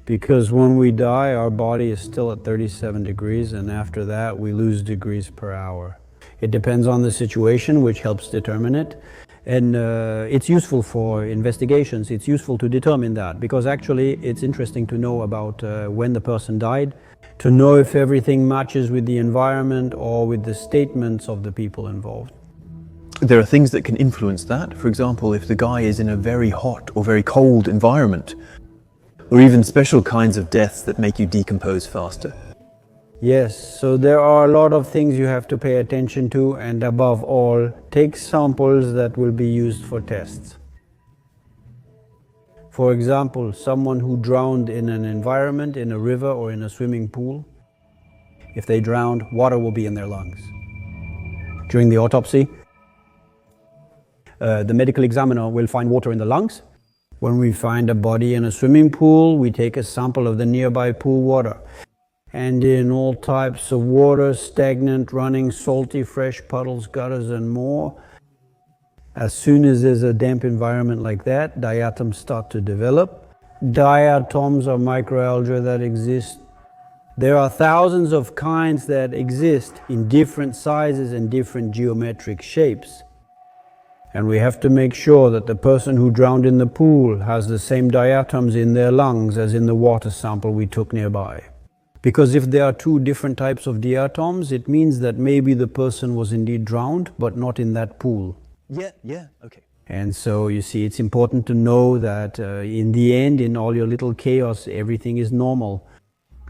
because when we die, our body is still at 37 degrees, and after that, we lose degrees per hour. It depends on the situation, which helps determine it. And it's useful for investigations. It's useful to determine that, because actually it's interesting to know about when the person died, to know if everything matches with the environment or with the statements of the people involved. There are things that can influence that. For example, if the guy is in a very hot or very cold environment, or even special kinds of deaths that make you decompose faster. Yes, so there are a lot of things you have to pay attention to, and above all, take samples that will be used for tests. For example, someone who drowned in an environment, in a river or in a swimming pool, if they drowned, water will be in their lungs. During the autopsy, the medical examiner will find water in the lungs. When we find a body in a swimming pool, we take a sample of the nearby pool water. And in all types of water, stagnant, running, salty, fresh, puddles, gutters, and more, as soon as there's a damp environment like that, diatoms start to develop. Diatoms are microalgae that exist. There are thousands of kinds that exist in different sizes and different geometric shapes. And we have to make sure that the person who drowned in the pool has the same diatoms in their lungs as in the water sample we took nearby. Because if there are two different types of diatoms, it means that maybe the person was indeed drowned, but not in that pool. Yeah, okay. And so, you see, it's important to know that in the end, in all your little chaos, everything is normal.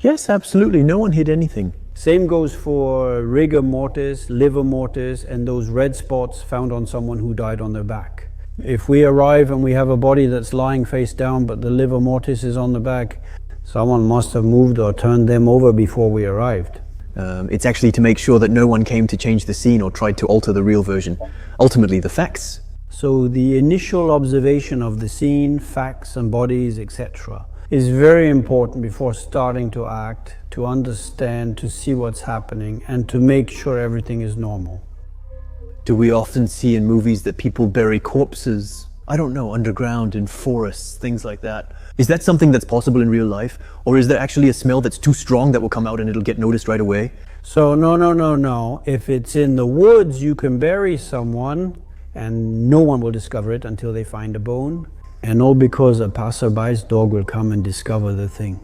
Yes, absolutely. No one hid anything. Same goes for rigor mortis, liver mortis, and those red spots found on someone who died on their back. If we arrive and we have a body that's lying face down, but the liver mortis is on the back, someone must have moved or turned them over before we arrived. It's actually to make sure that no one came to change the scene or tried to alter the real version. Ultimately, the facts. So the initial observation of the scene, facts and bodies, etc., is very important before starting to act, to understand, to see what's happening, and to make sure everything is normal. Do we often see in movies that people bury corpses, I don't know, underground, in forests, things like that? Is that something that's possible in real life? Or is there actually a smell that's too strong that will come out and it'll get noticed right away? So no. If it's in the woods, you can bury someone and no one will discover it until they find a bone. And all because a passerby's dog will come and discover the thing.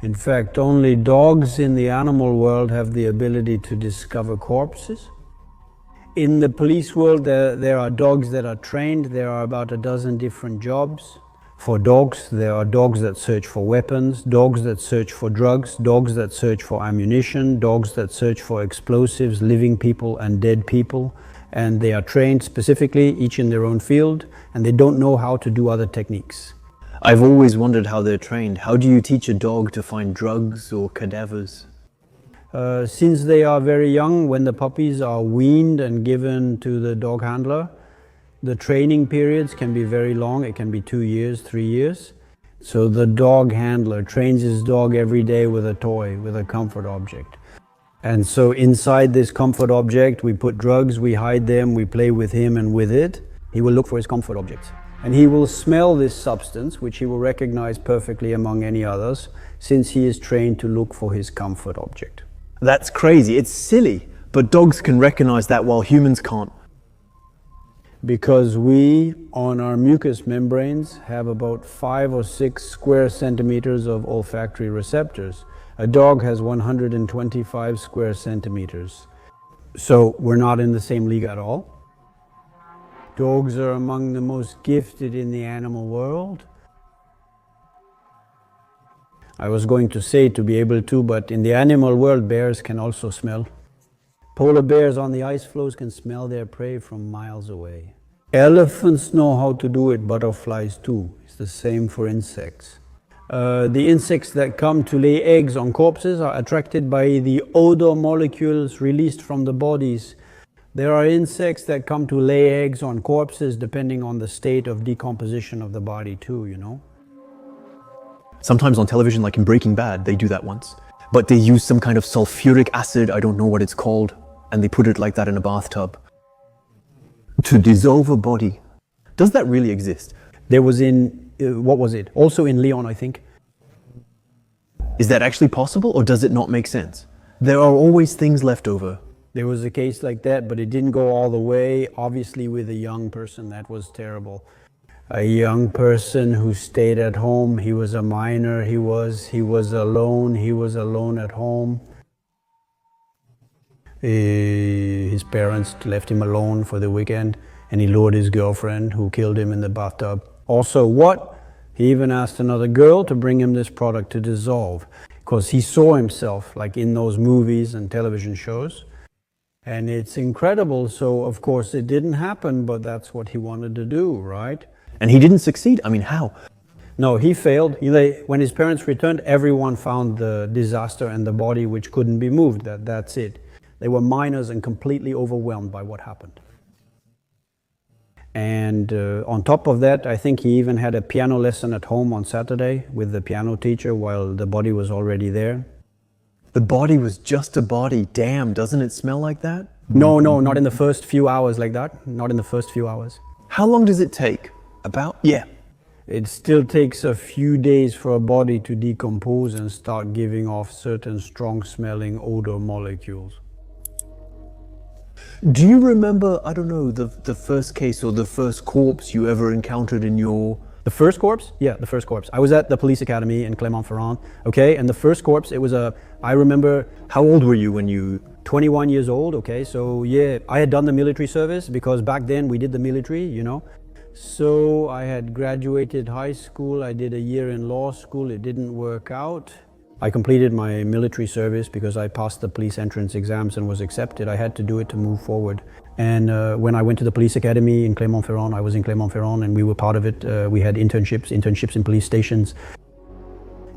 In fact, only dogs in the animal world have the ability to discover corpses. In the police world, there are dogs that are trained. There are about a dozen different jobs. For dogs, there are dogs that search for weapons, dogs that search for drugs, dogs that search for ammunition, dogs that search for explosives, living people and dead people. And they are trained specifically, each in their own field, and they don't know how to do other techniques. I've always wondered how they're trained. How do you teach a dog to find drugs or cadavers? Since they are very young, when the puppies are weaned and given to the dog handler, the training periods can be very long. It can be 2 years, 3 years. So the dog handler trains his dog every day with a toy, with a comfort object. And so inside this comfort object, we put drugs, we hide them, we play with him and with it. He will look for his comfort objects. And he will smell this substance, which he will recognize perfectly among any others, since he is trained to look for his comfort object. That's crazy. It's silly, but dogs can recognize that while humans can't. Because we, on our mucous membranes, have about 5 or 6 square centimeters of olfactory receptors. A dog has 125 square centimeters. So we're not in the same league at all. Dogs are among the most gifted in the animal world. I was going to say to be able to, but in the animal world, bears can also smell. Polar bears on the ice floes can smell their prey from miles away. Elephants know how to do it, butterflies too. It's the same for insects. The insects that come to lay eggs on corpses are attracted by the odor molecules released from the bodies. There are insects that come to lay eggs on corpses depending on the state of decomposition of the body too, you know. Sometimes on television, like in Breaking Bad, they do that once. But they use some kind of sulfuric acid, I don't know what it's called, and they put it like that in a bathtub to dissolve a body. Does that really exist? There was what was it? Also in Lyon, I think. Is that actually possible, or does it not make sense? There are always things left over. There was a case like that, but it didn't go all the way. Obviously with a young person, that was terrible. A young person who stayed at home. He was a minor. He was alone. He was alone at home. His parents left him alone for the weekend, and he lured his girlfriend, who killed him in the bathtub. Also, what? He even asked another girl to bring him this product to dissolve, because he saw himself like in those movies and television shows. And it's incredible. So, of course, it didn't happen, but that's what he wanted to do, right? And he didn't succeed? I mean, how? No, he failed. When his parents returned, everyone found the disaster and the body which couldn't be moved. That's it. They were minors and completely overwhelmed by what happened. And on top of that, I think he even had a piano lesson at home on Saturday with the piano teacher while the body was already there. The body was just a body. Damn, doesn't it smell like that? No, not in the first few hours like that. Not in the first few hours. How long does it take? Yeah. It still takes a few days for a body to decompose and start giving off certain strong-smelling odor molecules. Do you remember, I don't know, the first case or the first corpse you ever encountered in your... The first corpse? Yeah, the first corpse. I was at the police academy in Clermont-Ferrand, okay? And the first corpse, it was I remember... How old were you when you... 21 years old, okay? So yeah, I had done the military service because back then we did the military, you know? So I had graduated high school, I did a year in law school, it didn't work out. I completed my military service because I passed the police entrance exams and was accepted. I had to do it to move forward. And when I went to the police academy in Clermont-Ferrand, I was in Clermont-Ferrand and we were part of it. We had internships in police stations.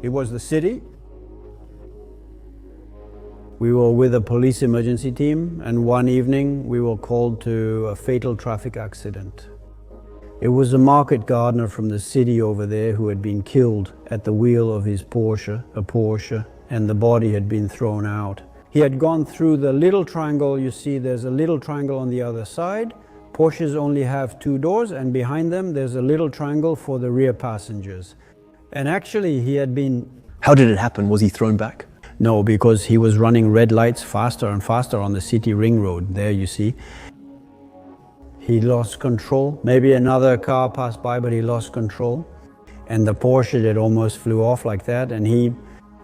It was the city. We were with a police emergency team, and one evening we were called to a fatal traffic accident. It was a market gardener from the city over there who had been killed at the wheel of his Porsche, and the body had been thrown out. He had gone through the little triangle. You see there's a little triangle on the other side. Porsches only have 2 doors, and behind them there's a little triangle for the rear passengers. And actually he had been... How did it happen? Was he thrown back? No, because he was running red lights faster and faster on the city ring road. There you see. He lost control. Maybe another car passed by, but he lost control. And the Porsche that almost flew off like that, and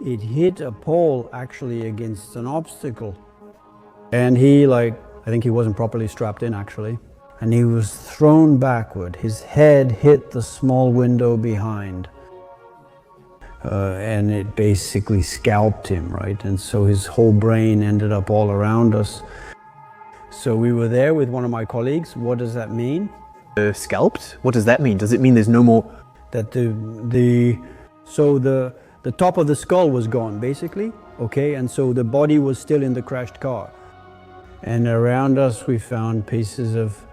it hit a pole actually against an obstacle. And I think he wasn't properly strapped in actually. And he was thrown backward. His head hit the small window behind. And it basically scalped him, right? And so his whole brain ended up all around us. So we were there with one of my colleagues. What does that mean? Scalped? What does that mean? Does it mean there's no more? That the top of the skull was gone, basically, okay? And so the body was still in the crashed car. And around us we found pieces of...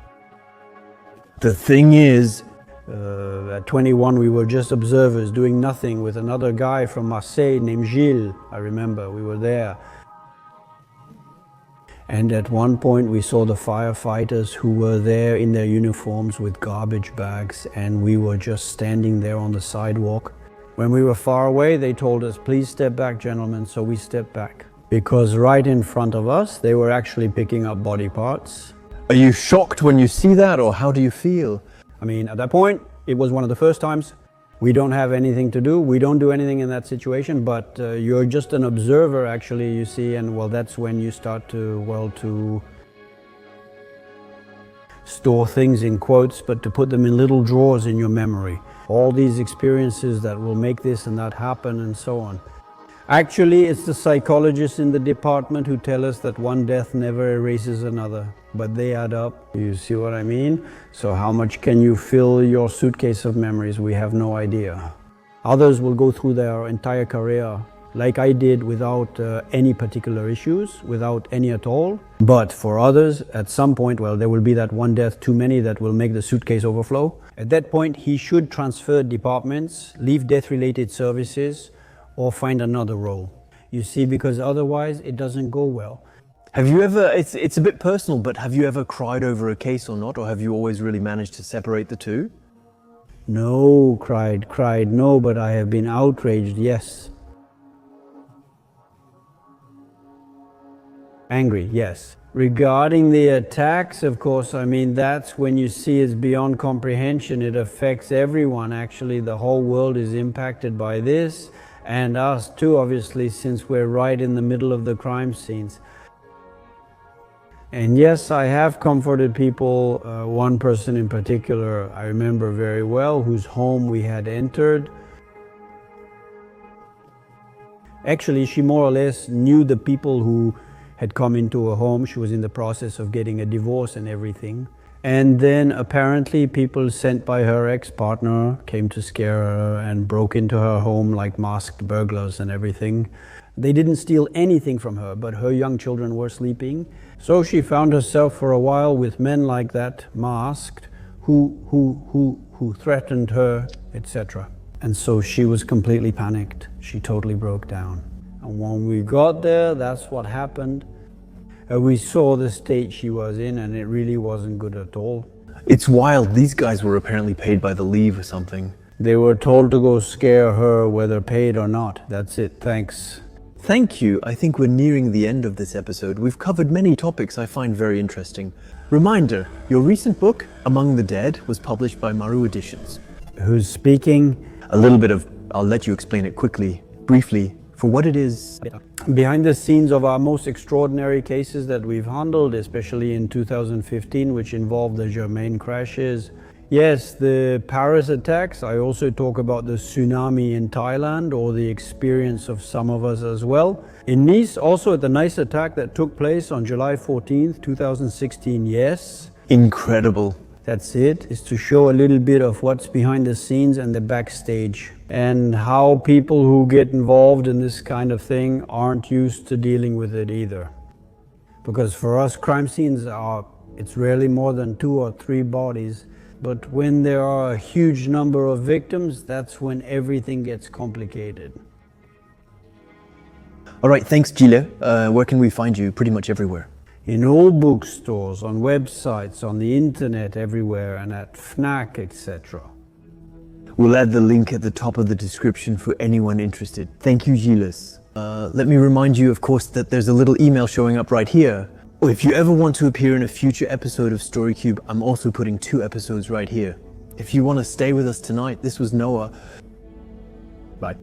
The thing is... At 21 we were just observers doing nothing with another guy from Marseille named Gilles. I remember we were there. And at one point we saw the firefighters who were there in their uniforms with garbage bags, and we were just standing there on the sidewalk. When we were far away, they told us, please step back, gentlemen, so we stepped back. Because right in front of us, they were actually picking up body parts. Are you shocked when you see that, or how do you feel? I mean, at that point, it was one of the first times. We don't have anything to do. We don't do anything in that situation, but you're just an observer, actually, you see, and well, that's when you start to store things in quotes, but to put them in little drawers in your memory. All these experiences that will make this and that happen and so on. Actually, it's the psychologists in the department who tell us that one death never erases another, but they add up. You see what I mean? So how much can you fill your suitcase of memories? We have no idea. Others will go through their entire career like I did without any particular issues, without any at all. But for others, at some point, well, there will be that one death too many that will make the suitcase overflow. At that point, he should transfer departments, leave death-related services, or find another role. You see, because otherwise it doesn't go well. Have you ever, it's a bit personal, but have you ever cried over a case or not? Or have you always really managed to separate the two? No, cried, no, but I have been outraged, yes. Angry, yes. Regarding the attacks, of course, I mean, that's when you see it's beyond comprehension. It affects everyone, actually. The whole world is impacted by this. And us too, obviously, since we're right in the middle of the crime scenes. And yes, I have comforted people. One person in particular, I remember very well, whose home we had entered. Actually, she more or less knew the people who had come into her home. She was in the process of getting a divorce and everything. And then apparently people sent by her ex-partner came to scare her and broke into her home like masked burglars and everything. They didn't steal anything from her, but her young children were sleeping. So she found herself for a while with men like that, masked, who threatened her, etc. And so she was completely panicked. She totally broke down. And when we got there, that's what happened. We saw the state she was in, and it really wasn't good at all. It's wild. These guys were apparently paid by the leave or something. They were told to go scare her, whether paid or not. That's it. Thanks. Thank you. I think we're nearing the end of this episode. We've covered many topics I find very interesting. Reminder, your recent book, Among the Dead, was published by Maru Editions. Who's speaking? A little bit of, I'll let you explain it quickly, briefly, for what it is. Behind the scenes of our most extraordinary cases that we've handled, especially in 2015, which involved the Germain crashes. Yes, the Paris attacks. I also talk about the tsunami in Thailand or the experience of some of us as well. In Nice, also the Nice attack that took place on July 14th, 2016, yes. Incredible. That's it, is to show a little bit of what's behind the scenes and the backstage and how people who get involved in this kind of thing aren't used to dealing with it either. Because for us, crime scenes it's rarely more than 2 or 3 bodies. But when there are a huge number of victims, that's when everything gets complicated. All right, thanks, Gilles. Where can we find you? Pretty much everywhere. In all bookstores, on websites, on the internet, everywhere, and at Fnac, etc. We'll add the link at the top of the description for anyone interested. Thank you, Gilles. Let me remind you, of course, that there's a little email showing up right here. If you ever want to appear in a future episode of StoryCube, I'm also putting 2 episodes right here. If you want to stay with us tonight, this was Noah. Bye.